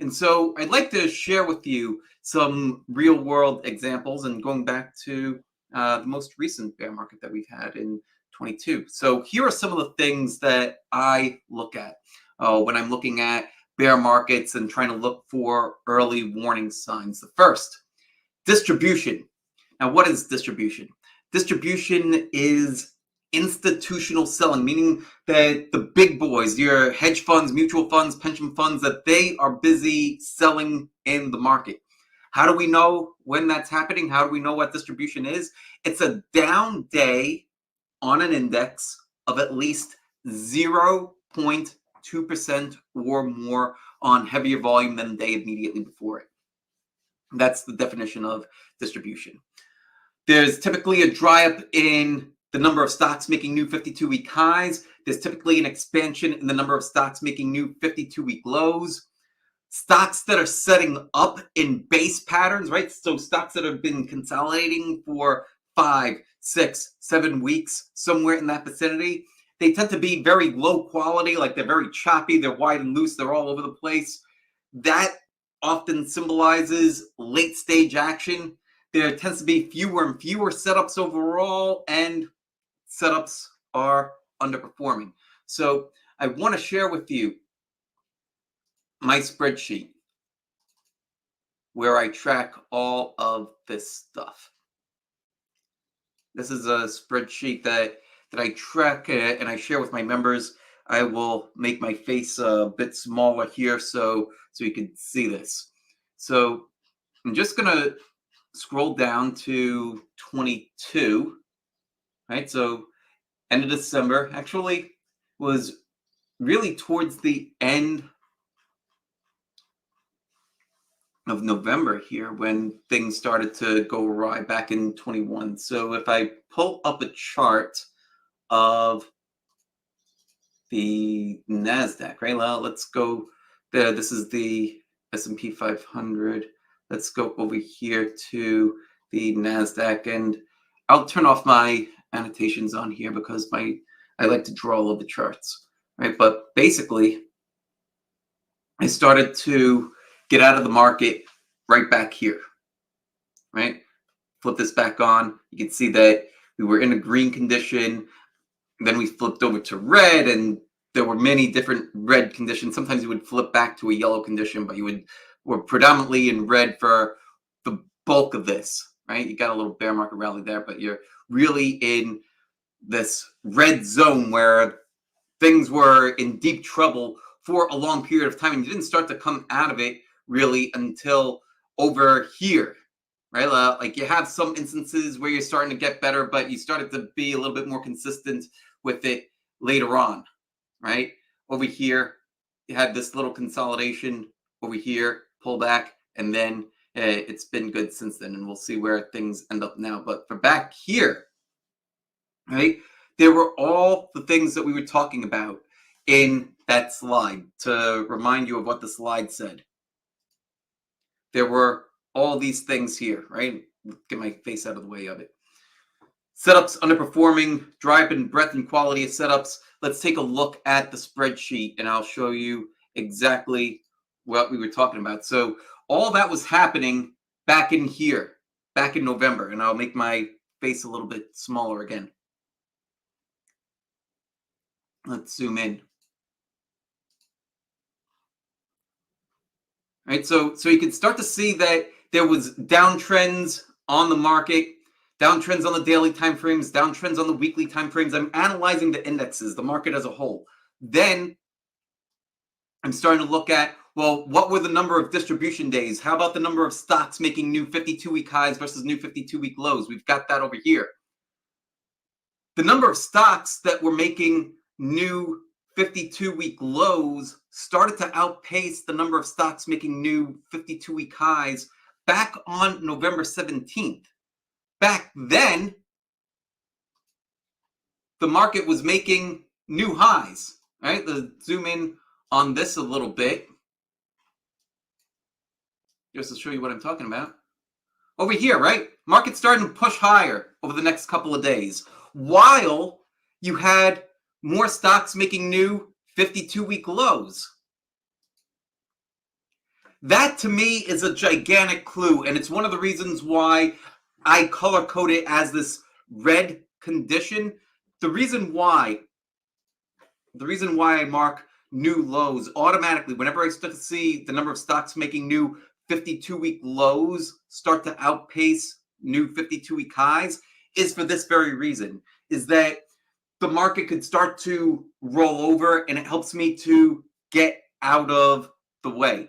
And so I'd like to share with you some real world examples and going back to the most recent bear market that we've had in 22. So here are some of the things that I look at when I'm looking at bear markets and trying to look for early warning signs. The first, distribution. Now, what is distribution? Distribution is institutional selling, meaning that the big boys, your hedge funds, mutual funds, pension funds, that they are busy selling in the market. How do we know when that's happening? How do we know what distribution is? It's a down day on an index of at least 0.2% or more on heavier volume than the day immediately before it. That's the definition of distribution. There's typically a dry up in the number of stocks making new 52-week highs. There's typically an expansion in the number of stocks making new 52-week lows. Stocks that are setting up in base patterns, right? So stocks that have been consolidating for 5, 6, 7 weeks, somewhere in that vicinity. They tend to be very low quality, like they're very choppy, they're wide and loose, they're all over the place. That often symbolizes late stage action. There tends to be fewer and fewer setups overall, and setups are underperforming. So I want to share with you my spreadsheet where I track all of this stuff. This is a spreadsheet that I track and I share with my members. I will make my face a bit smaller here so you can see this. So I'm just going to scroll down to 22, right? So end of December actually was really towards the end of November here when things started to go awry back in 21. So if I pull up a chart of the NASDAQ, right? Well, let's go there. This is the S&P 500. Let's go over here to the NASDAQ, and I'll turn off my annotations on here because I like to draw all of the charts, right? But basically, I started to get out of the market right back here, right? Flip this back on. You can see that we were in a green condition. Then we flipped over to red, and there were many different red conditions. Sometimes you would flip back to a yellow condition, but were predominantly in red for the bulk of this, right? You got a little bear market rally there, but you're really in this red zone where things were in deep trouble for a long period of time, and you didn't start to come out of it really until over here, right? Like you have some instances where you're starting to get better, but you started to be a little bit more consistent with it later on, right? Over here, you had this little consolidation. Over here, pull back, and then it's been good since then, and we'll see where things end up now. But for back here, right, there were all the things that we were talking about in that slide. To remind you of what the slide said, there were all these things here, right? Get my face out of the way of it. Setups underperforming, dry up in breadth and quality of setups. Let's take a look at the spreadsheet, and I'll show you exactly what we were talking about. So all that was happening back in here, back in November, and I'll make my face a little bit smaller again. Let's zoom in. All right, so you can start to see that there was downtrends on the market, downtrends on the daily timeframes, downtrends on the weekly timeframes. I'm analyzing the indexes, the market as a whole. Then I'm starting to look at, well, what were the number of distribution days? How about the number of stocks making new 52-week highs versus new 52-week lows? We've got that over here. The number of stocks that were making new 52-week lows started to outpace the number of stocks making new 52-week highs back on November 17th. Back then, the market was making new highs, right? Let's zoom in on this a little bit, just to show you what I'm talking about. Over here, right? Market's starting to push higher over the next couple of days, while you had more stocks making new 52-week lows. That to me is a gigantic clue, and it's one of the reasons why I color code it as this red condition. The reason why I mark new lows automatically whenever I start to see the number of stocks making new 52-week lows start to outpace new 52-week highs is for this very reason, is that the market could start to roll over and it helps me to get out of the way.